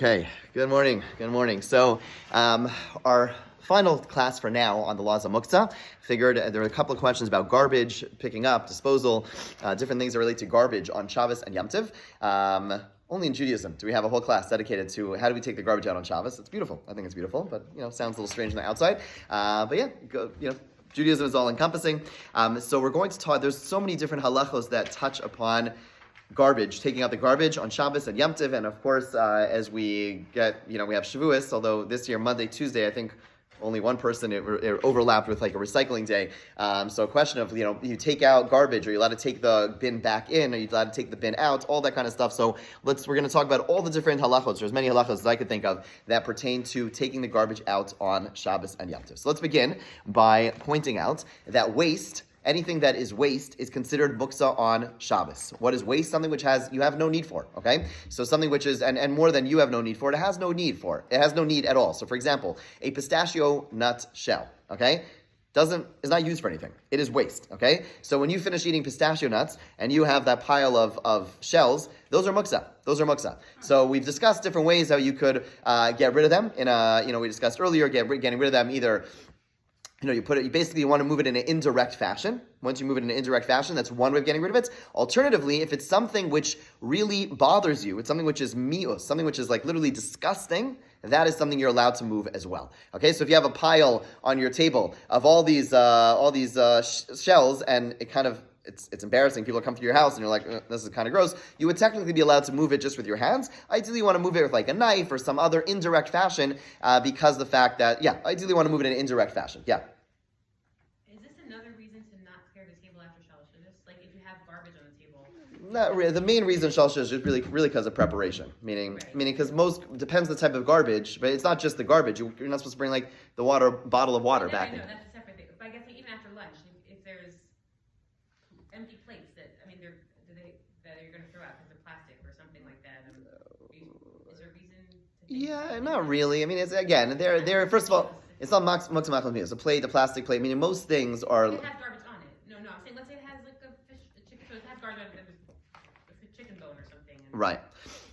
Okay, good morning. Good morning. So, our final class for now on the laws of muktzah. Figured there were a couple of questions about garbage, picking up, disposal, different things that relate to garbage on Shabbos and Yom Tov. Only in Judaism do we have a whole class dedicated to how do we take the garbage out on Shabbos. It's beautiful. I think it's beautiful, but sounds a little strange on the outside. Judaism is all encompassing. So we're going to talk. There's so many different halachos that touch upon garbage, taking out the garbage on Shabbos and Yom Tov, and of course, as we get, we have Shavuos, although this year, Monday, Tuesday, I think only one person, it overlapped with like a recycling day. So a question of, you take out garbage, are you allowed to take the bin back in? Are you allowed to take the bin out? All that kind of stuff. So we're going to talk about all the different halachos. There's many halachos as I could think of that pertain to taking the garbage out on Shabbos and Yom Tov. So let's begin by pointing out that waste, anything that is waste is considered muktzah on Shabbos. What is waste? Something which you have no need for, okay? So something which is, and more than you have no need for, it has no need for. It has no need at all. So for example, a pistachio nut shell, okay? Is not used for anything. It is waste, okay? So when you finish eating pistachio nuts and you have that pile of shells, those are muktzah. So we've discussed different ways how you could get rid of them. We discussed earlier getting rid of them either. You want to move it in an indirect fashion. Once you move it in an indirect fashion, that's one way of getting rid of it. Alternatively, if it's something which really bothers you, it's something which is mi'us, something which is like literally disgusting, that is something you're allowed to move as well. Okay, so if you have a pile on your table of all these shells, and it's embarrassing. People come to your house and you're like, this is kind of gross. You would technically be allowed to move it just with your hands. Ideally, you want to move it with like a knife or some other indirect fashion because of the fact that, ideally you want to move it in an indirect fashion. Yeah. Is this another reason to not clear the table after Shabbos? Like if you have garbage on the table? Not really. The main reason Shabbos is just really because of preparation. Meaning because depends the type of garbage, but it's not just the garbage. You're not supposed to bring like the bottle of water back. I know, that's a separate thing. But I guess even after lunch, if there's empty plates that you're going to throw out because they're plastic or something like that. Is there a reason to think not really. I mean, it's again, they're first of all, it's not muktzah machal. It's a plastic plate. Meaning most things are. It has garbage on it. No, I'm saying let's say it has like a chicken, so it has garbage on it. It's a chicken bone or something. Right.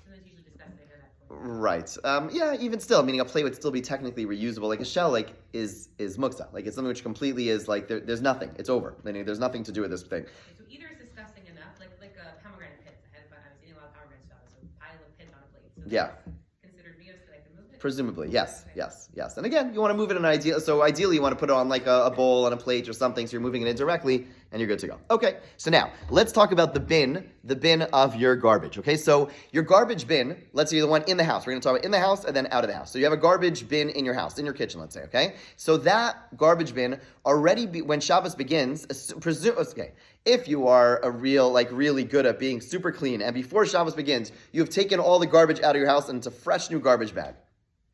And it's usually discussed later that point. Right. Even still, meaning a plate would still be technically reusable. Like a shell, is muktzah. Like it's something which completely is like there's nothing. It's over. Meaning there's nothing to do with this thing. Okay, so either it's disgusting enough, like a pomegranate pits. I was eating a lot of pomegranate stuff, so a pile of pits on a plate. So yeah. Considered meals that I can move it. Presumably, yes. And again, you want to move it in ideally you want to put it on like a bowl on a plate or something, so you're moving it indirectly and you're good to go. Okay, so now let's talk about the bin of your garbage. Okay, so your garbage bin, let's say the one in the house. We're going to talk about in the house and then out of the house. So you have a garbage bin in your house, in your kitchen, let's say, okay? So that garbage bin when Shabbos begins, if you are really good at being super clean and before Shabbos begins, you have taken all the garbage out of your house and it's a fresh new garbage bag.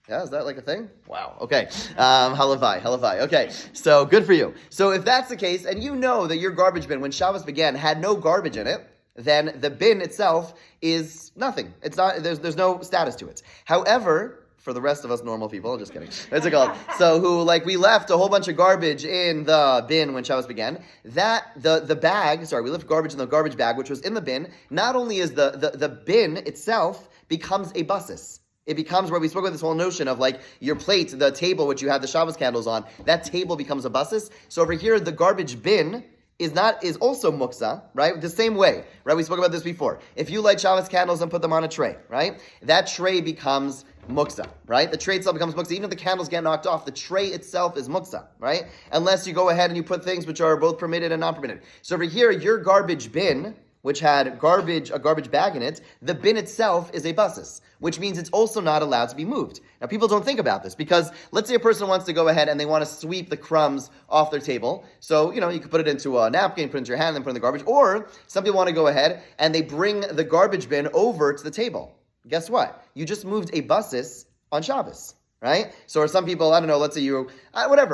Yeah, is that like a thing? Wow. Okay. Halavai. Okay. So good for you. So if that's the case, and you know that your garbage bin, when Shabbos began, had no garbage in it, then the bin itself is nothing. It's not. There's no status to it. However, for the rest of us normal people, just kidding. What's it called? So we left a whole bunch of garbage in the bin when Shabbos began. That the bag. Sorry, we left garbage in the garbage bag, which was in the bin. Not only is the bin itself becomes a busis. It becomes where we spoke about this whole notion of like your plate, the table which you have the Shabbos candles on, that table becomes a busis. So over here, the garbage bin is also muktzah, right? The same way, right? We spoke about this before. If you light Shabbos candles and put them on a tray, right? That tray becomes muktzah, right? The tray itself becomes muktzah. Even if the candles get knocked off, the tray itself is muktzah, right? Unless you go ahead and you put things which are both permitted and not permitted. So over here, your garbage bin, which had a garbage bag in it, the bin itself is a busis, which means it's also not allowed to be moved. Now, people don't think about this because let's say a person wants to go ahead and they want to sweep the crumbs off their table. So, you could put it into a napkin, put it into your hand, and then put it in the garbage. Or some people want to go ahead and they bring the garbage bin over to the table. Guess what? You just moved a busis on Shabbos. Right? So, or some people, I don't know, let's say a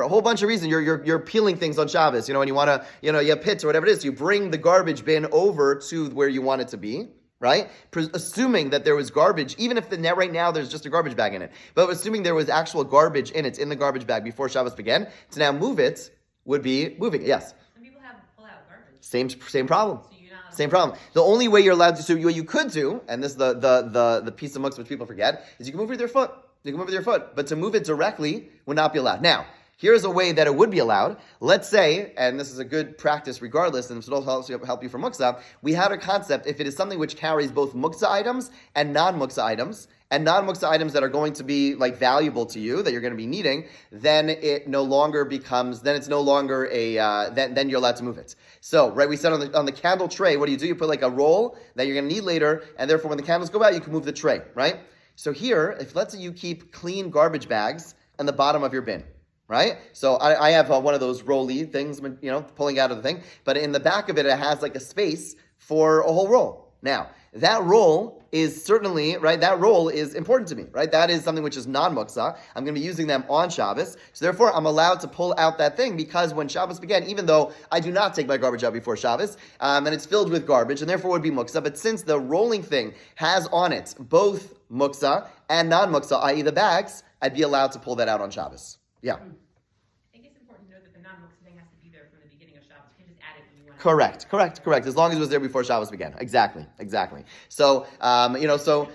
whole bunch of reasons, you're peeling things on Shabbos, and you want to, you have pits or whatever it is, you bring the garbage bin over to where you want it to be, right? Assuming that there was garbage, even if right now there's just a garbage bag in it, but assuming there was actual garbage in the garbage bag before Shabbos began, to now move it would be moving it, yes. Some people have pull-out garbage. Same problem. So you're not Same problem. The only way you're allowed to, so what you could do, and this is the piece of muksa which people forget, is you can move with your foot. You can move with your foot, but to move it directly would not be allowed. Now, here's a way that it would be allowed. Let's say, and this is a good practice regardless, and this will also help you for muksa, we have a concept, if it is something which carries both muksa items and non-muksa items, and non-muksa items that are going to be like valuable to you, that you're going to be needing, then it no longer becomes, then it's no longer then you're allowed to move it. So, right, we said on the candle tray, what do? You put like a roll that you're going to need later, and therefore when the candles go out, you can move the tray, right? So here, if let's say you keep clean garbage bags on the bottom of your bin, right? So I have one of those rolly things, pulling out of the thing, but in the back of it, it has like a space for a whole roll. Now, that roll is certainly, right, that roll is important to me, right? That is something which is non-muksa. I'm going to be using them on Shabbos. So therefore, I'm allowed to pull out that thing because when Shabbos began, even though I do not take my garbage out before Shabbos, and it's filled with garbage, and therefore would be muksa, but since the rolling thing has on it both muksa and non-muksa, i.e. the bags, I'd be allowed to pull that out on Shabbos. Yeah. I think it's important to know that the non-muksa thing has to be there from the beginning of Shabbos. You can just add it when you want Correct. As long as it was there before Shabbos began. Exactly. So,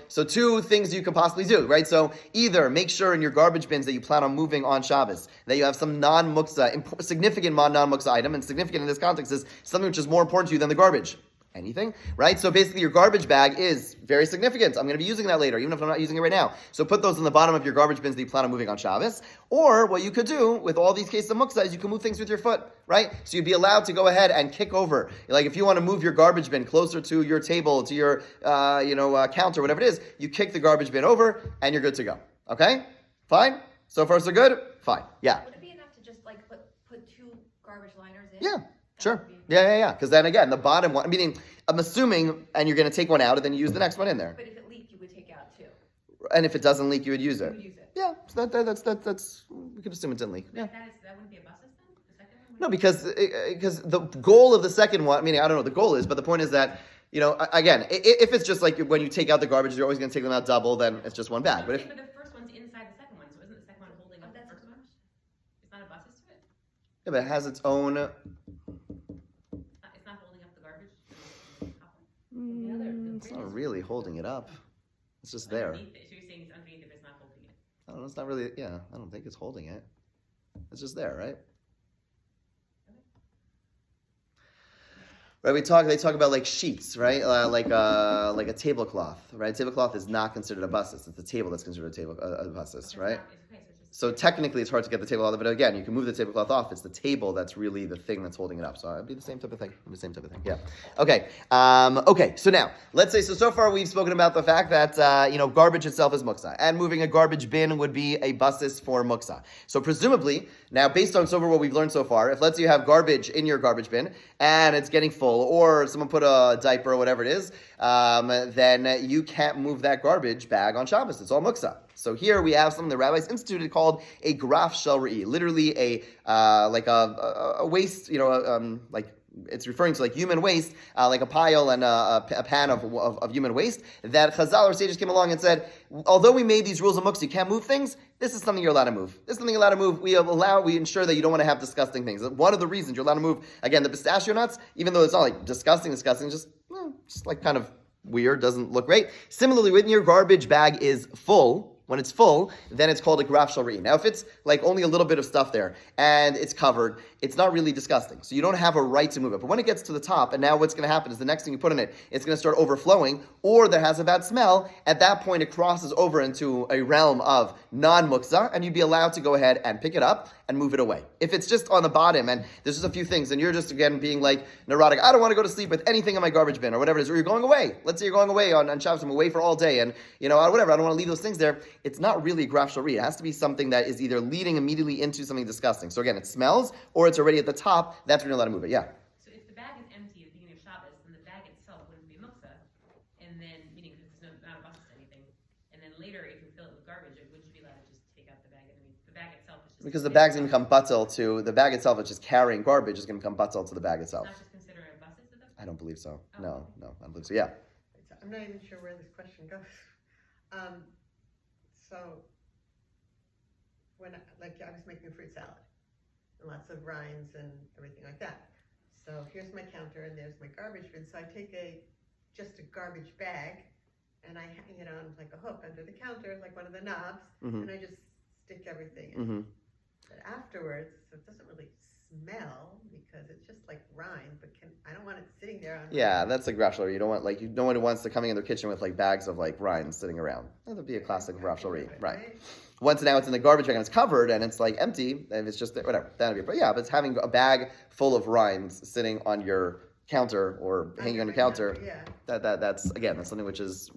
so two things you could possibly do, right? So either make sure in your garbage bins that you plan on moving on Shabbos, that you have some non-muksa, significant non-muksa item, and significant in this context is something which is more important to you than the garbage. Anything, right? So basically your garbage bag is very significant. I'm going to be using that later, even if I'm not using it right now. So put those in the bottom of your garbage bins that you plan on moving on Shabbos. Or what you could do with all these cases of muksa is you can move things with your foot, right? So you'd be allowed to go ahead and kick over. Like if you want to move your garbage bin closer to your table, to your, counter, whatever it is, you kick the garbage bin over and you're good to go. Okay? Fine? So far so good? Fine. Yeah. Would it be enough to just like put two garbage liners in? Yeah. Sure. Yeah. Because then again, the bottom one, meaning I'm assuming, and you're going to take one out and then you use the next one in there. But if it leaked, you would take out two. And if it doesn't leak, you would use it. You would use it. Yeah. So that's we could assume it didn't leak. Yeah. That wouldn't be a bus system? The second one? No, because the goal of the second one, meaning I don't know what the goal is, but the point is that, again, if it's just like when you take out the garbage, you're always going to take them out double, then it's just one bag. But But the first one's inside the second one, so isn't the second one holding up the first one? It's not a bus system? yeah, but it has its own. It's not holding up the garbage? It's not really holding it up. It's just there. So you're saying it's underneath it, but it's not holding it? I don't know. It's not really. Yeah, I don't think it's holding it. It's just there, right? Right, they talk about like sheets, right? Like a tablecloth, right? Tablecloth is not considered a busis. It's the table that's considered a busis, right? So technically, it's hard to get the table out of it. Again, you can move the tablecloth off. It's the table that's really the thing that's holding it up. So it'd be the same type of thing. Yeah. Okay. Okay. So now, let's say, so far we've spoken about the fact that, garbage itself is muksa. And moving a garbage bin would be a busis for muksa. So presumably, now based on what we've learned so far, if let's say you have garbage in your garbage bin and it's getting full, or someone put a diaper or whatever it is, then you can't move that garbage bag on Shabbos. It's all muksa. So here we have something the rabbis instituted called a graf shel re'i, literally a waste, like it's referring to like human waste, like a pile and a pan of human waste, that Chazal or sages came along and said, although we made these rules of muksa, you can't move things, this is something you're allowed to move. We ensure that you don't want to have disgusting things. One of the reasons you're allowed to move, again, the pistachio nuts, even though it's not like disgusting, just like kind of weird, doesn't look great. Similarly, when your garbage bag is full, when it's full, then it's called a graf shel re'i. Now, if it's like only a little bit of stuff there and it's covered, it's not really disgusting. So you don't have a right to move it. But when it gets to the top, and now what's going to happen is the next thing you put in it, it's going to start overflowing, or there has a bad smell. At that point, it crosses over into a realm of non-muksa, and you'd be allowed to go ahead and pick it up and move it away. If it's just on the bottom and there's just a few things, and you're just, again, being like neurotic, I don't want to go to sleep with anything in my garbage bin or whatever it is, or you're going away. Let's say you're going away on Shabbos, I'm away for all day, and whatever, I don't want to leave those things there. It's not really a graf shel re'i. It has to be something that is either leading immediately into something disgusting. So again, it smells, or it's already at the top. That's when you're allowed to move it. Yeah. So if the bag is empty at the beginning of Shabbos, then the bag itself wouldn't be muksa, and then, meaning because it's not a busis to anything, and then later if you fill it with garbage, it wouldn't be allowed to just take out the bag, and the bag itself is just... Because the bag's going to become butzel to, the bag itself is just carrying garbage, is going to become butzel to the bag itself. It's not just considered a busis at that point? I don't believe so. Oh. No, I don't believe so. Yeah. I'm not even sure where this question goes. So, when I was making a fruit salad, and lots of rinds and everything like that. So here's my counter and there's my garbage bin. So I take just a garbage bag and I hang it on like a hook under the counter, like one of the knobs, and I just stick everything in. But afterwards, so it doesn't really smell because it's just like rind, but I don't want it sitting there on Yeah, that's like Rav Shlomi. You don't want no one wants to coming in their kitchen with like bags of like rinds sitting around. That would be a classic Rav Shlomi, right? Once now it's in the garbage bag and it's covered and it's like empty and it's just whatever. That'd be, but yeah, but it's having a bag full of rinds sitting on your counter or hanging on your counter. Yeah. That's again, that's something which is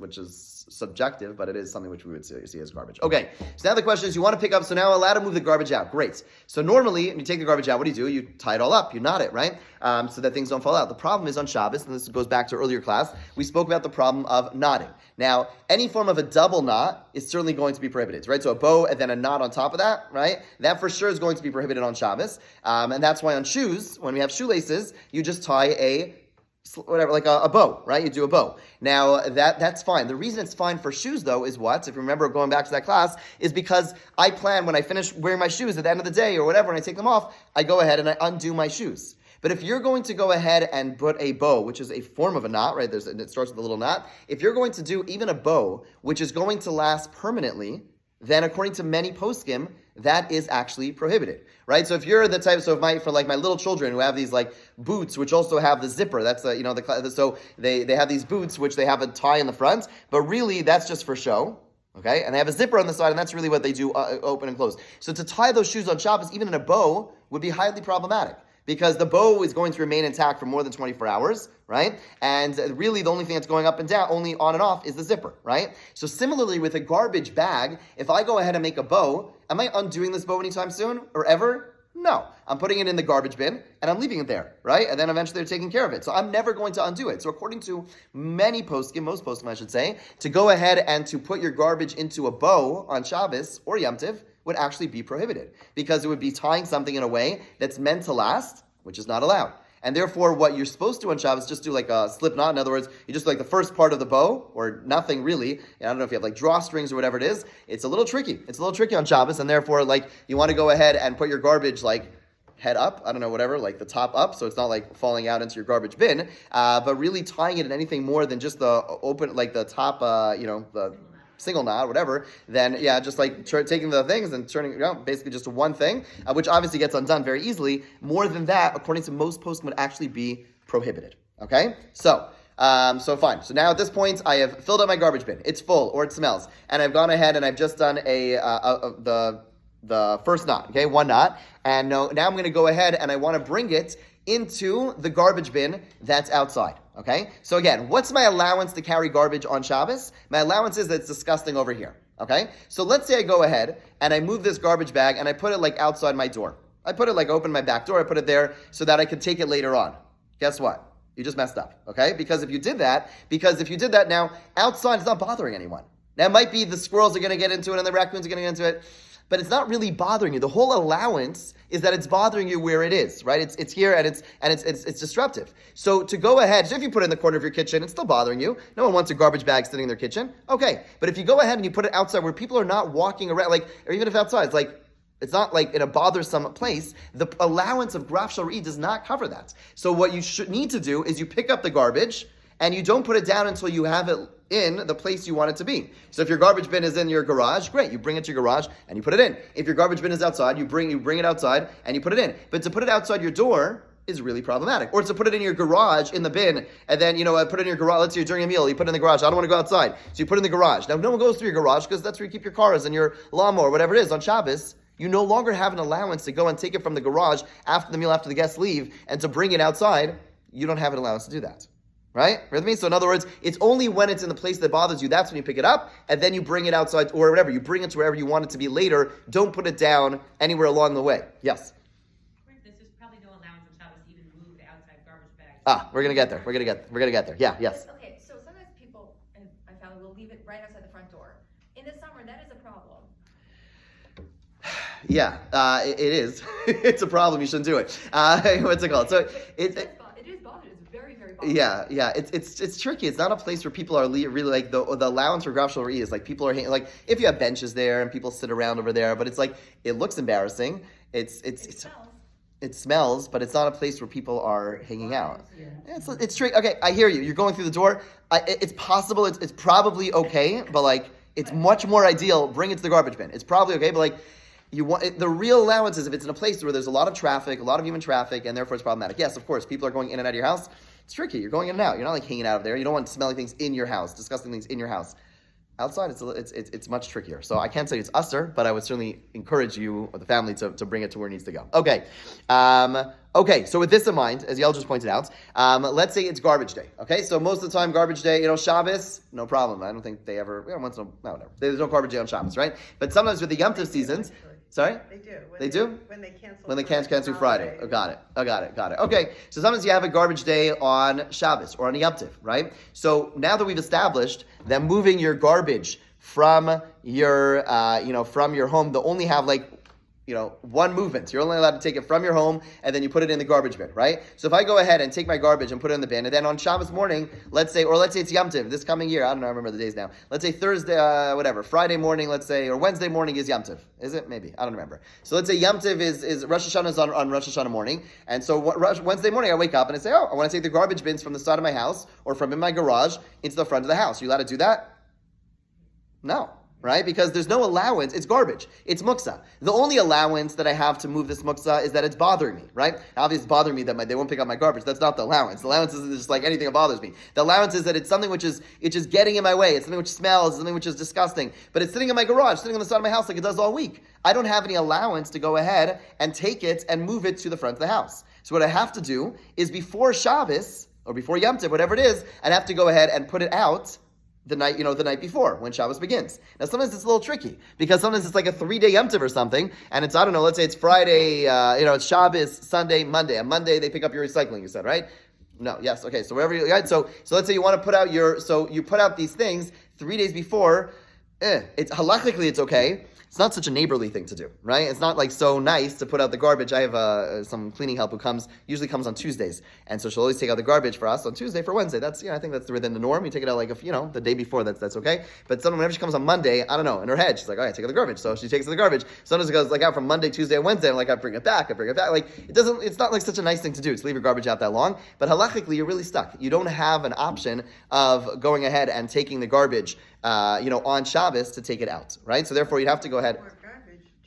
subjective, but it is something which we would see as garbage. Okay, so now the question is, you want to pick up, so now allowed to move the garbage out. Great. So normally, when you take the garbage out, what do? You tie it all up, you knot it, right? So that things don't fall out. The problem is on Shabbos, and this goes back to earlier class, we spoke about the problem of knotting. Now, any form of a double knot is certainly going to be prohibited, right? So a bow and then a knot on top of that, right? That for sure is going to be prohibited on Shabbos. And that's why on shoes, when we have shoelaces, you just tie like a bow, right? You do a bow. Now, that's fine. The reason it's fine for shoes, though, is what? If you remember going back to that class, is because I plan when I finish wearing my shoes at the end of the day or whatever, and I take them off, I go ahead and I undo my shoes. But if you're going to go ahead and put a bow, which is a form of a knot, right? It starts with a little knot. If you're going to do even a bow, which is going to last permanently, then according to many poskim, that is actually prohibited, right? So if you're the type, for my little children who have these like boots, which also have the zipper, that's so they have these boots which they have a tie in the front, but really that's just for show. Okay, and they have a zipper on the side, and that's really what they do, open and close. So to tie those shoes on Shabbos, even in a bow, would be highly problematic, because the bow is going to remain intact for more than 24 hours, right? And really the only thing that's going up and down, only on and off, is the zipper, right? So similarly with a garbage bag, if I go ahead and make a bow, am I undoing this bow anytime soon or ever? No. I'm putting it in the garbage bin and I'm leaving it there, right? And then eventually they're taking care of it. So I'm never going to undo it. So according to many poskim, most poskim I should say, to go ahead and to put your garbage into a bow on Shabbos or Yom Tov would actually be prohibited, because it would be tying something in a way that's meant to last, which is not allowed. And therefore, what you're supposed to on Shabbos, just do like a slip knot. In other words, you just like the first part of the bow, or nothing really. I don't know if you have like drawstrings or whatever it is. It's a little tricky. It's a little tricky on Shabbos, and therefore, like, you want to go ahead and put your garbage like head up, I don't know, whatever, like the top up, so it's not like falling out into your garbage bin, but really tying it in anything more than just the open, like the top, the single knot, whatever, then yeah, just like taking the things and turning, basically just to one thing, which obviously gets undone very easily. More than that, according to most poskim, would actually be prohibited. Okay, so fine. So now at this point, I have filled up my garbage bin. It's full, or it smells, and I've gone ahead and I've just done the first knot. Okay, one knot, and now I'm going to go ahead and I want to bring it into the garbage bin that's outside. Okay? So again, what's my allowance to carry garbage on Shabbos? My allowance is that it's disgusting over here. Okay? So let's say I go ahead and I move this garbage bag and I put it like outside my door. I put it like open my back door, I put it there so that I can take it later on. Guess what? You just messed up. Okay? Because if you did that now, outside it's not bothering anyone. Now it might be the squirrels are going to get into it and the raccoons are going to get into it, but it's not really bothering you. The whole allowance is that it's bothering you where it is, right? It's here and it's disruptive. So to go ahead, so if you put it in the corner of your kitchen, it's still bothering you. No one wants a garbage bag sitting in their kitchen. Okay, but if you go ahead and you put it outside where people are not walking around, like, or even if outside, it's not like in a bothersome place, the allowance of Graf Shari does not cover that. So what you should need to do is you pick up the garbage and you don't put it down until you have it in the place you want it to be. So if your garbage bin is in your garage, great, you bring it to your garage and you put it in. If your garbage bin is outside, you bring it outside and you put it in. But to put it outside your door is really problematic. Or to put it in your garage in the bin and then, put it in your garage, let's say you're during a meal, you put it in the garage, I don't want to go outside. So you put it in the garage. Now no one goes through your garage because that's where you keep your cars and your lawnmower, whatever it is on Shabbos. You no longer have an allowance to go and take it from the garage after the meal, after the guests leave, and to bring it outside. You don't have an allowance to do that. Right? With me? So in other words, it's only when it's in the place that bothers you, that's when you pick it up, and then you bring it outside, or whatever. You bring it to wherever you want it to be later. Don't put it down anywhere along the way. Yes? There's probably no allowance on Shabbos to even move the outside garbage bag. We're going to get there. We're going to get there. Yeah, yes. Okay, so sometimes people, and I found, will leave it right outside the front door. In the summer, that is a problem. Yeah, it is. It's a problem. You shouldn't do it. What's it called? So It is bothered. It's very, very bothered. Yeah. It's tricky. It's not a place where people are really like the allowance for Graf Shari is like people are like if you have benches there and people sit around over there, but it's like it looks embarrassing. It smells. it smells, but it's not a place where people are hanging out. It's straight. Okay, I hear you. You're going through the door. It's possible. It's probably okay, but like it's much more ideal. Bring it to the garbage bin. It's probably okay, but like you want the real allowance is if it's in a place where there's a lot of traffic, a lot of human traffic, and therefore it's problematic. Yes, of course, people are going in and out of your house. It's tricky. You're going in and out. You're not like hanging out of there. You don't want smelly things in your house, disgusting things in your house. Outside, it's much trickier. So I can't say it's usser, but I would certainly encourage you or the family to bring it to where it needs to go. Okay. Okay, so with this in mind, as Yael just pointed out, let's say it's garbage day. Okay, so most of the time, garbage day, Shabbos, no problem. I don't think they ever, once in a while, whatever. There's no garbage day on Shabbos, right? But sometimes with the Yom Tov seasons, sorry? They do. They do? When they cancel. When they cancel Friday. Oh, got it. Okay, so sometimes you have a garbage day on Shabbos or on a Yom Tov, right? So now that we've established that moving your garbage from your, from your home, they'll only have one movement. You're only allowed to take it from your home and then you put it in the garbage bin, right? So if I go ahead and take my garbage and put it in the bin, and then on Shabbos morning, let's say it's Yom Tov this coming year, I don't know, I remember the days now. Let's say Thursday, Friday morning, let's say, or Wednesday morning is Yom Tov. Is it? Maybe. I don't remember. So let's say Yom Tov is Rosh Hashanah is on Rosh Hashanah morning, and so Wednesday morning I wake up and I say, I want to take the garbage bins from the side of my house or from in my garage into the front of the house. Are you allowed to do that? No. Right? Because there's no allowance. It's garbage. It's muksa. The only allowance that I have to move this muksa is that it's bothering me, right? Obviously, it's bothering me that they won't pick up my garbage. That's not the allowance. The allowance is just like anything that bothers me. The allowance is that it's something it's just getting in my way. It's something which smells. It's something which is disgusting. But it's sitting in my garage, sitting on the side of my house like it does all week. I don't have any allowance to go ahead and take it and move it to the front of the house. So what I have to do is before Shabbos, or before Yom Tov, whatever it is, I'd have to go ahead and put it out the night before, when Shabbos begins. Now, sometimes it's a little tricky, because sometimes it's like a 3-day Yom Tov or something, and it's, I don't know, let's say it's Friday, it's Shabbos, Sunday, Monday. On Monday, they pick up your recycling, you said, right? No, yes, okay, so wherever you, right? So let's say you want to put out you put out these things 3 days before, it's halachically it's okay. It's not such a neighborly thing to do, right? It's not like so nice to put out the garbage. I have some cleaning help who usually comes on Tuesdays, and so she'll always take out the garbage for us on Tuesday for Wednesday. That's I think that's within the norm. You take it out like the day before. That's okay. But whenever she comes on Monday, I don't know, in her head she's like, all right, take out the garbage. So she takes out the garbage. Sometimes it goes like out from Monday, Tuesday, and Wednesday. I'm like, I bring it back. Like it's not like such a nice thing to do to leave your garbage out that long. But halachically, you're really stuck. You don't have an option of going ahead and taking the garbage, on Shabbos to take it out, right? So therefore, you'd have to go ahead.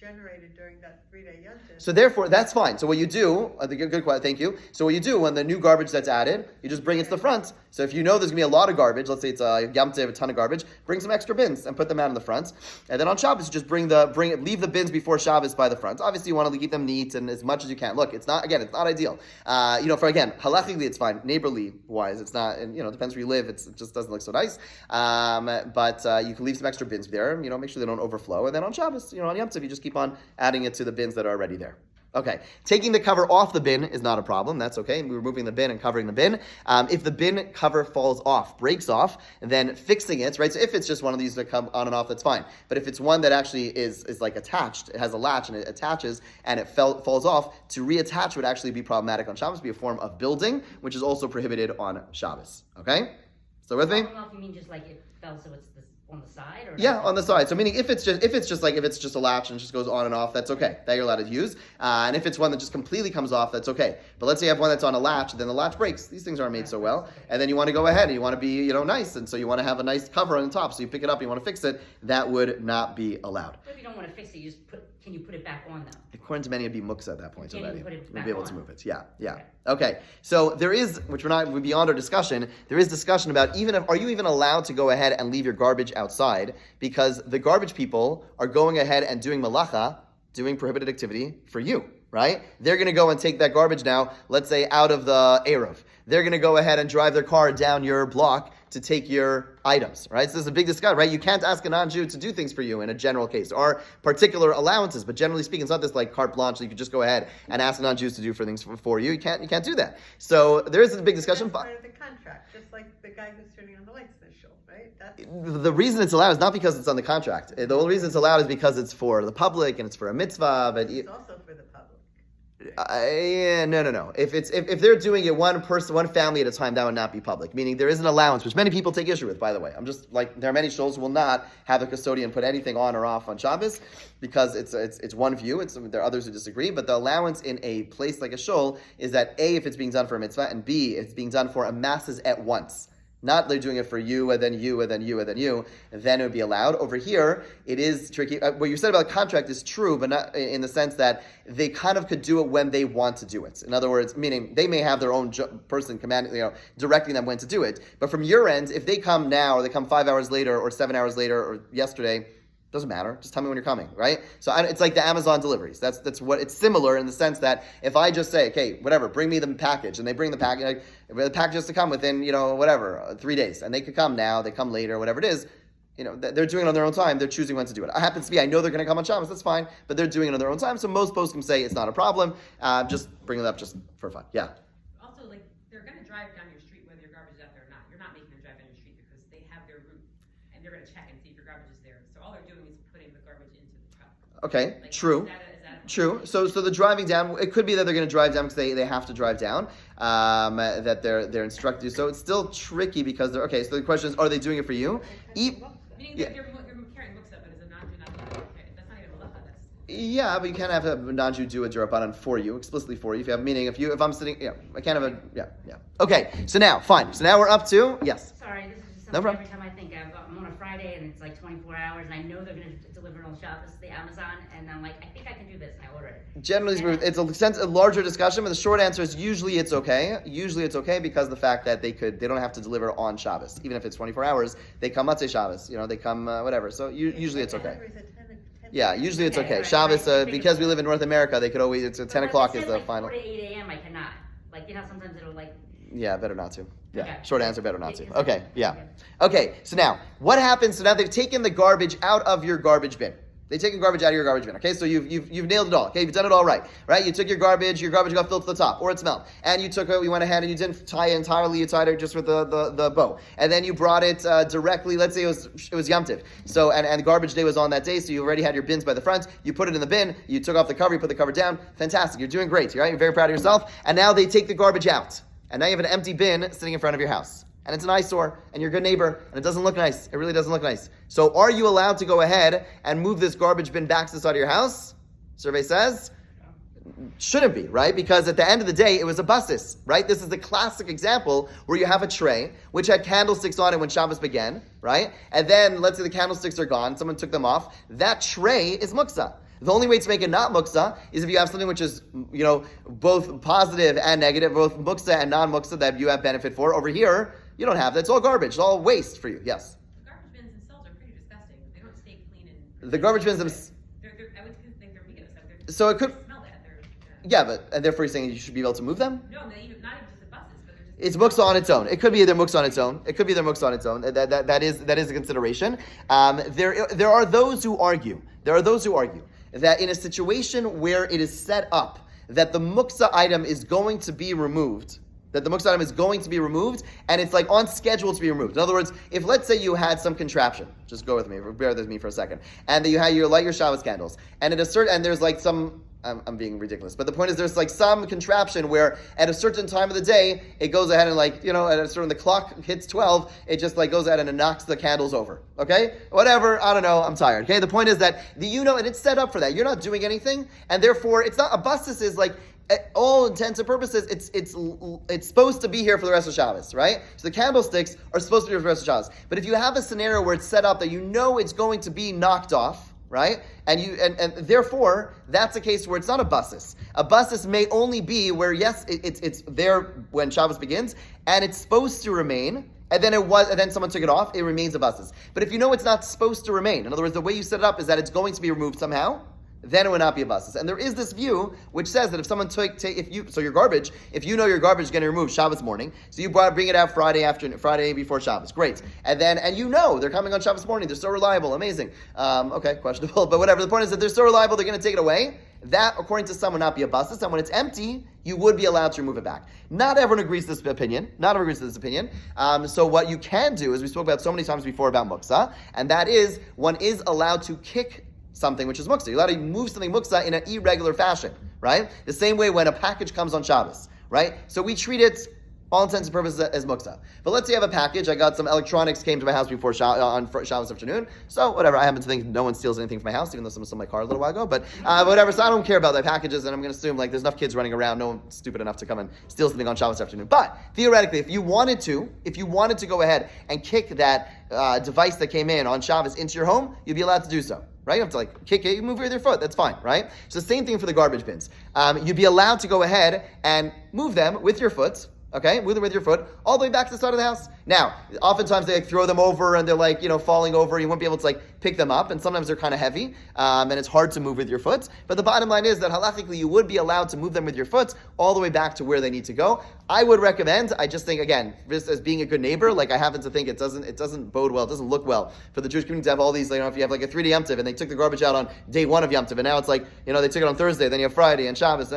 Generated during that 3-day Yom Tov. So therefore, that's fine. So what you do, good question, thank you. So what you do when the new garbage that's added, you just bring it to the front. So if you know there's going to be a lot of garbage, let's say it's a Yom Tov, a ton of garbage, bring some extra bins and put them out in the front. And then on Shabbos, you just leave the bins before Shabbos by the front. Obviously, you want to keep them neat and as much as you can. Look, it's not ideal. Halachically, it's fine. Neighborly wise, it's not, and depends where you live. It just doesn't look so nice. But you can leave some extra bins there. Make sure they don't overflow. And then on Shabbos, on Yom Tov, you just keep on adding it to the bins that are already there. Okay, taking the cover off the bin is not a problem. That's okay. We're removing the bin and covering the bin. If the bin cover falls off, breaks off, then fixing it, right? So if it's just one of these that come on and off, that's fine. But if it's one that actually is like attached, it has a latch and it attaches and it falls off, to reattach would actually be problematic on Shabbos, be a form of building, which is also prohibited on Shabbos. Okay? So with me? I don't know if you mean just like it fell so it's on the side, or yeah, on the side. So meaning if it's just a latch and just goes on and off, that's okay. That you're allowed to use. And if it's one that just completely comes off, that's okay. But let's say you have one that's on a latch, then the latch breaks. These things aren't made so well. And then you want to go ahead and you want to be, nice, and so you want to have a nice cover on the top. So you pick it up, you want to fix it. That would not be allowed. But if you don't want to fix it, can you put it back on though? According to many, it'd be muksa at that point You can't already. even put it We'd back be able to on. move it. Yeah. Okay. So there is, which we're beyond our discussion, there is discussion about are you even allowed to go ahead and leave your garbage outside, because the garbage people are going ahead and doing malacha, doing prohibited activity for you, right? They're going to go and take that garbage now, let's say out of the Eruv. They're going to go ahead and drive their car down your block to take your items, right? So this is a big discussion, right? You can't ask a non-Jew to do things for you in a general case. There are particular allowances, but generally speaking, it's not this like carte blanche that you could just go ahead and ask non-Jews to do for things for you. You can't do that. So there is a big discussion. That's part of the contract, just like the guy who's turning on the lights in the show, right? The reason it's allowed is not because it's on the contract. The only reason it's allowed is because it's for the public and it's for a mitzvah. But it's also for the public. No. If they're doing it one person, one family at a time, that would not be public. Meaning there is an allowance, which many people take issue with. By the way, I'm just like there are many shuls who will not have a custodian put anything on or off on Shabbos because it's one view. There are others who disagree, but the allowance in a place like a shul is that A, if it's being done for a mitzvah, and B, if it's being done for a masses at once. Not they're doing it for you, and then you, and then you, and then you, then it would be allowed. Over here, it is tricky. What you said about contract is true, but not in the sense that they kind of could do it when they want to do it. In other words, meaning they may have their own person commanding, directing them when to do it. But from your end, if they come now, or they come 5 hours later, or 7 hours later, or yesterday, doesn't matter. Just tell me when you're coming, right? So it's like the Amazon deliveries. That's what it's similar in the sense that if I just say, okay, whatever, bring me the package, and they bring the package, the package has to come within, 3 days, and they could come now, they come later, whatever it is. They're doing it on their own time. They're choosing when to do it. It happens to be, I know they're going to come on Shabbos. That's fine, but they're doing it on their own time. So most poskim say it's not a problem. Just bring it up just for fun. Yeah. Also, like they're going to drive down your street whether your garbage is out there or not. You're not making them drive down your street because they have their route and they're going to check and see if your garbage is there. So all they're doing is putting the garbage into the truck. Okay. Like, True. is that True. So the driving down, it could be that they're going to drive down because they have to drive down. That they're instructed to. So it's still tricky because they're okay. So the question is, are they doing it for you? Meaning Yeah. you're carrying books up, but as a non-Jew, that's not even a malacha. Yeah, but you can't have a non-Jew do a drabanan for you, explicitly for you. If I'm sitting, I can't have Okay, so now, fine. So now we're up to, yes. Sorry, this is just No something problem. every time I think I'm on a Friday and it's like 24 hours and I know they're going to deliver it on Shabbos, the Amazon, and I'm like, I think I can do this, and I order it. Generally, it's a larger discussion, but the short answer is usually it's okay. Usually it's okay because of the fact that they don't have to deliver on Shabbos. Even if it's 24 hours, they come Matzei Shabbos, they come whatever. So usually it's okay. Yeah, usually it's okay. Right, Shabbos, right. because we live in North America, they could always, it's 10 o'clock is the final. 4 to 8 a.m. I cannot. Sometimes it'll Yeah, better not to. Yeah, Okay. short answer, better not Yeah, to. Okay, yeah. okay. Okay, so now, what happens? So now they've taken the garbage out of your garbage bin. They've taken garbage out of your garbage bin. Okay, so you've nailed it all. Okay, you've done it all right. Right? You took your garbage got filled to the top, or it smelled. And you went ahead and you didn't tie it entirely, you tied it just with the bow. And then you brought it directly, let's say it was Yom Tiv. So, and garbage day was on that day, so you already had your bins by the front, you put it in the bin, you took off the cover, you put the cover down. Fantastic, you're doing great, right? You're very proud of yourself. And now they take the garbage out. And now you have an empty bin sitting in front of your house. And it's an eyesore, and you're a good neighbor, and it doesn't look nice. It really doesn't look nice. So are you allowed to go ahead and move this garbage bin back to the side of your house? Survey says, shouldn't be, right? Because at the end of the day, it was a basis, right? This is the classic example where you have a tray, which had candlesticks on it when Shabbos began, right? And then, let's say the candlesticks are gone, someone took them off. That tray is muksa. The only way to make it not muksa is if you have something which is, both positive and negative, both muksa and non-muksa that you have benefit for. Over here, you don't have that. It's all garbage. It's all waste for you. Yes? The garbage bins themselves are pretty disgusting. They don't stay clean and... The garbage bins I would think they're vegan. So it could... They smell that. And therefore you're saying you should be able to move them? No, not even just the buses, but they're just... It's muksa on its own. It could be either muksa on its own. It could be either muksa on its own. That is a consideration. There are those who argue. That in a situation where it is set up that the muksa item is going to be removed, and it's like on schedule to be removed. In other words, if let's say you had some contraption, just go with me, bear with me for a second, and you light your Shabbos candles, and there's like some, I'm being ridiculous, but the point is there's like some contraption where at a certain time of the day, it goes ahead and the clock hits 12, it just goes ahead and it knocks the candles over. Okay? Whatever, I don't know, I'm tired. Okay? The point is that, and it's set up for that. You're not doing anything, and therefore it's not, a basis is like, all intents and purposes, it's supposed to be here for the rest of Shabbos, right? So the candlesticks are supposed to be here for the rest of Shabbos. But if you have a scenario where it's set up that it's going to be knocked off, right? And therefore, that's a case where it's not a basis. A basis may only be where, yes, it's there when Shabbos begins, and it's supposed to remain, and then someone took it off, it remains a basis. But if it's not supposed to remain, in other words, the way you set it up is that it's going to be removed somehow, then it would not be a basis. And there is this view which says that if someone your garbage, if you know your garbage is going to be removed Shabbos morning, so you bring it out Friday before Shabbos, great. And they're coming on Shabbos morning, they're so reliable, amazing. Okay, questionable, but whatever. The point is that they're so reliable, they're going to take it away. That, according to some, would not be a basis, and when it's empty, you would be allowed to remove it back. Not everyone agrees to this opinion. So what you can do, as we spoke about so many times before about muksa, and that is, one is allowed to kick something which is muksa. You're allowed to move something muksa in an irregular fashion, right? The same way when a package comes on Shabbos, right? So we treat it, all intents and purposes, as muksa. But let's say I have a package. I got some electronics came to my house before on Shabbos afternoon. So whatever. I happen to think no one steals anything from my house, even though someone stole my car a little while ago. But whatever. So I don't care about the packages, and I'm going to assume like there's enough kids running around. No one's stupid enough to come and steal something on Shabbos afternoon. But theoretically, if you wanted to go ahead and kick that device that came in on Shabbos into your home, you'd be allowed to do so. Right? You have to like kick it, you move it with your foot, that's fine, right? So the same thing for the garbage bins. You'd be allowed to go ahead and move them with your foot. Okay, move them with your foot all the way back to the side of the house. Now, oftentimes they like throw them over and they're like, falling over. You won't be able to like pick them up, and sometimes they're kind of heavy, and it's hard to move with your foot. But the bottom line is that halachically you would be allowed to move them with your foot all the way back to where they need to go. I would recommend. I just think again, just as being a good neighbor, like I happen to think it doesn't bode well, it doesn't look well for the Jewish community to have all these. If you have like a 3-day Yom Tov and they took the garbage out on day 1 of Yom Tov, and now it's like they took it on Thursday, then you have Friday and Shabbos,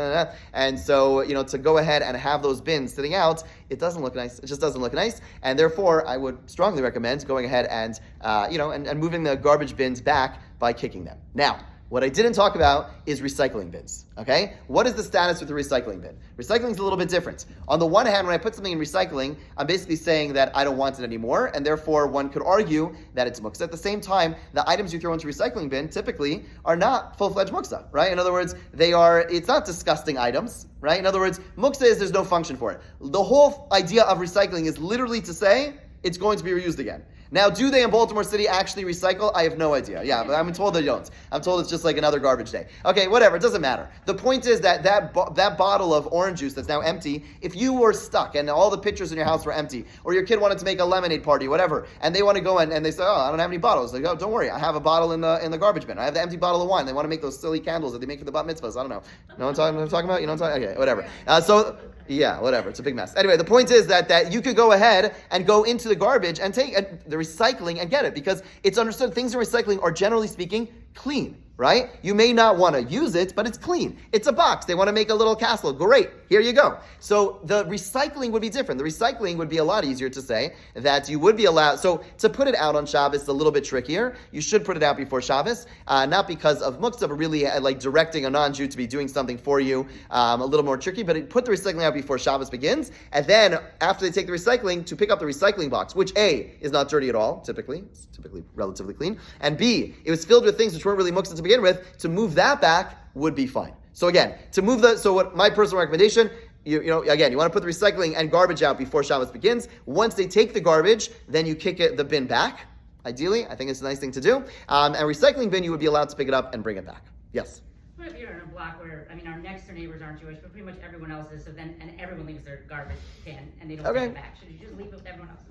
and so to go ahead and have those bins sitting out. It doesn't look nice. It just doesn't look nice, and therefore I would strongly recommend going ahead and and moving the garbage bins back by kicking them. Now, what I didn't talk about is recycling bins. Okay, what is the status with the recycling bin? Recycling is a little bit different. On the one hand, when I put something in recycling, I'm basically saying that I don't want it anymore, and therefore one could argue that it's muksa. At the same time, the items you throw into recycling bin typically are not full-fledged muksa, right? In other words, it's not disgusting items, right? In other words, muksa is there's no function for it. The whole idea of recycling is literally to say it's going to be reused again. Now, do they in Baltimore City actually recycle? I have no idea. Yeah, but I'm told they don't. I'm told it's just like another garbage day. Okay, whatever. It doesn't matter. The point is that bottle of orange juice that's now empty, if you were stuck and all the pitchers in your house were empty, or your kid wanted to make a lemonade party, whatever, and they want to go in and they say, I don't have any bottles. They go, don't worry, I have a bottle in the garbage bin. I have the empty bottle of wine. They want to make those silly candles that they make for the bat mitzvahs. I don't know. You know what I'm talking about? You know what I'm talking about? Okay, whatever. Yeah, whatever. It's a big mess. Anyway, the point is that you could go ahead and go into the garbage and take the recycling and get it, because it's understood things in recycling are generally speaking clean, right? You may not want to use it, but it's clean. It's a box. They want to make a little castle. Great. Here you go. So the recycling would be different. The recycling would be a lot easier to say that you would be allowed. So to put it out on Shabbos is a little bit trickier. You should put it out before Shabbos, not because of muktzah, but really like directing a non-Jew to be doing something for you, a little more tricky. But put the recycling out before Shabbos begins, and then after they take the recycling, to pick up the recycling box, which A, is not dirty at all, typically. It's typically relatively clean, and B, it was filled with things which weren't really muktzah to begin with. To move that back would be fine. So again, what my personal recommendation, you want to put the recycling and garbage out before Shabbos begins. Once they take the garbage, then you kick the bin back. Ideally, I think it's a nice thing to do. And recycling bin, you would be allowed to pick it up and bring it back. Yes? What if you're in a block where, our next door neighbors aren't Jewish, but pretty much everyone else is, and everyone leaves their garbage can, and they don't take it back. Should you just leave it with everyone else?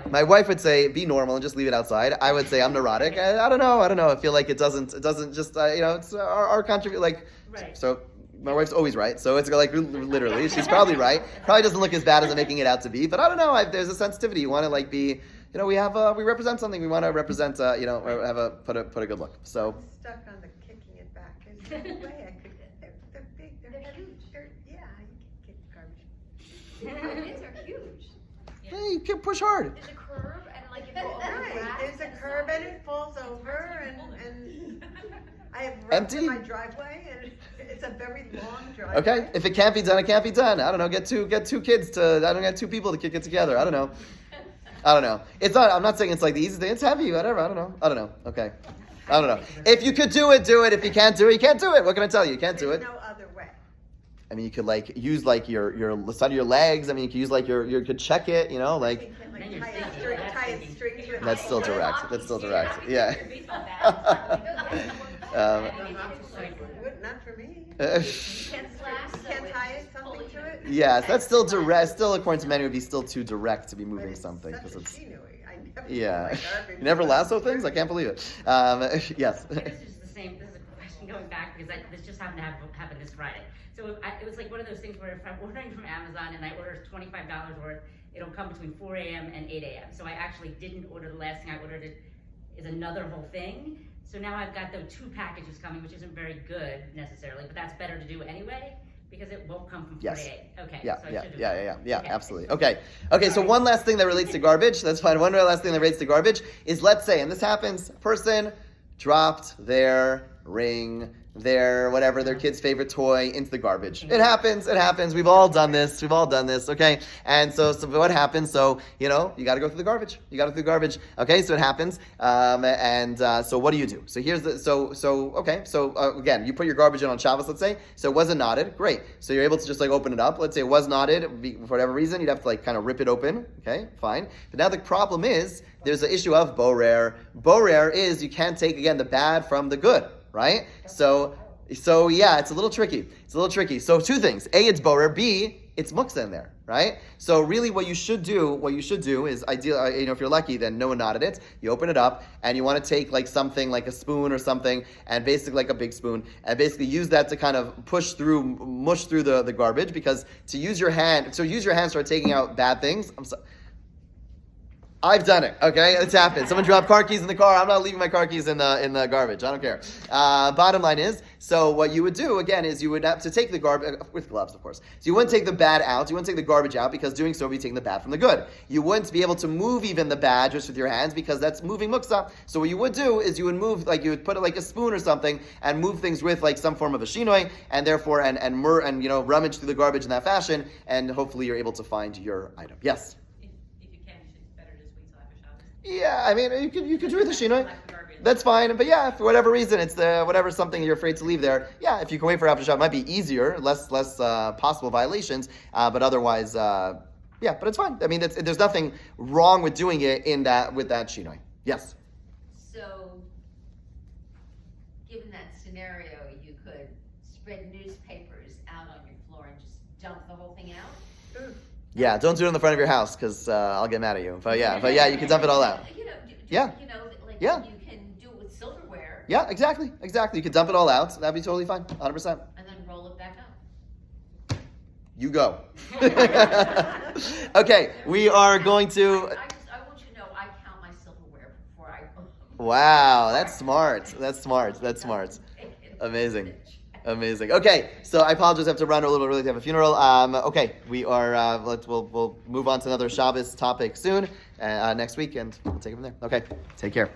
My wife would say, be normal and just leave it outside. I would say I'm neurotic. I don't know. I feel like it doesn't just, it's our contribute, right. So my wife's always right. So it's like, literally, she's probably right. Probably doesn't look as bad as I'm making it out to be, but I don't know. There's a sensitivity. You want to be, we represent something. We want to represent, or put a good look. So. I'm stuck on the kicking it back. Is there any way I could, they're big, they're huge. You can kick garbage. Bins are huge. Hey, you can push hard. There's a curb and you go over Right, grass. there's a curb and it falls over and I have ruts Empty? in my driveway and it's a very long driveway. Okay, if it can't be done, it can't be done. I don't know. Get two kids to. I don't get 2 people to kick it together. I don't know. It's not. I'm not saying it's like the easiest thing. It's heavy. Whatever. I don't know. Okay. I don't know. If you could do it, do it. If you can't do it, you can't do it. What can I tell you? You can't do it. There's no other way. You could use your side of your legs. You could use you could check it. You can't tie a string to it. That's still direct. Yeah. Not for me. You Can't tie something to it. Yes, that's still direct. Still, according to many, it would be still too direct to be moving something because it's. Yeah. You never lasso things? I can't believe it. Yes. This is the same. This is a question going back because this just happened to happen this Friday. So it was like one of those things where if I'm ordering from Amazon and I order $25 worth, it'll come between 4 a.m. and 8 a.m. So I actually didn't order the last thing I ordered. It is another whole thing. So now I've got the 2 packages coming, which isn't very good necessarily, but that's better to do anyway because it won't come from 4 to 8. Okay. Yeah, so okay. Absolutely. Okay, so one last thing that relates to garbage, that's fine. One last thing that relates to garbage is, let's say, and this happens, a person dropped their ring, their kid's favorite toy into the garbage. It happens. We've all done this, okay? And so what happens? So, you got to go through the garbage. Okay, so it happens. So what do you do? So here's again, you put your garbage in on Shabbos, let's say. So it wasn't knotted. Great. So you're able to just like open it up. Let's say it was knotted. For whatever reason, you'd have to like kind of rip it open. Okay, fine. But now the problem is, there's the issue of borer. Borer is you can't take, again, the bad from the good, right? So yeah, it's a little tricky. So two things. A, it's borer. B, it's muksa in there, right? So really what you should do is ideal, if you're lucky, then no one knotted it. You open it up and you want to take like something like a spoon or something, and basically like a big spoon, and basically use that to kind of mush through the garbage, because use your hand, start taking out bad things. I've done it, okay? It's happened. Someone dropped car keys in the car. I'm not leaving my car keys in the garbage. I don't care. Bottom line is, so what you would do, again, is you would have to take the garbage, with gloves, of course. So you wouldn't take the bad out. You wouldn't take the garbage out, because doing so would be taking the bad from the good. You wouldn't be able to move even the bad just with your hands, because that's moving muksa. So what you would do is you would move, like you would put it like a spoon or something, and move things with like some form of a shinoi, and therefore, and rummage through the garbage in that fashion, and hopefully you're able to find your item. Yes? Yeah, I mean, you could do it with the shinoi. That's fine. But yeah, for whatever reason, it's whatever something you're afraid to leave there. Yeah, if you can wait for after Shabbat, it might be easier, less possible violations. But otherwise, but it's fine. I mean, there's nothing wrong with doing it with that shinoi. Yes. So, given that scenario, you could spread newspapers out on your floor and just dump the whole thing out? Yeah, don't do it in the front of your house, because I'll get mad at you. But yeah, you can dump it all out. Yeah. You can do it with silverware. Yeah, exactly. You could dump it all out. That'd be totally fine, 100%. And then roll it back up. You go. Okay, we are going to. I want you to know I count my silverware before I. Wow, that's smart. Amazing. Okay, so I apologize. I have to run a little bit early to have a funeral. Okay, we are. We'll move on to another Shabbos topic soon, next week, and we'll take it from there. Okay, take care.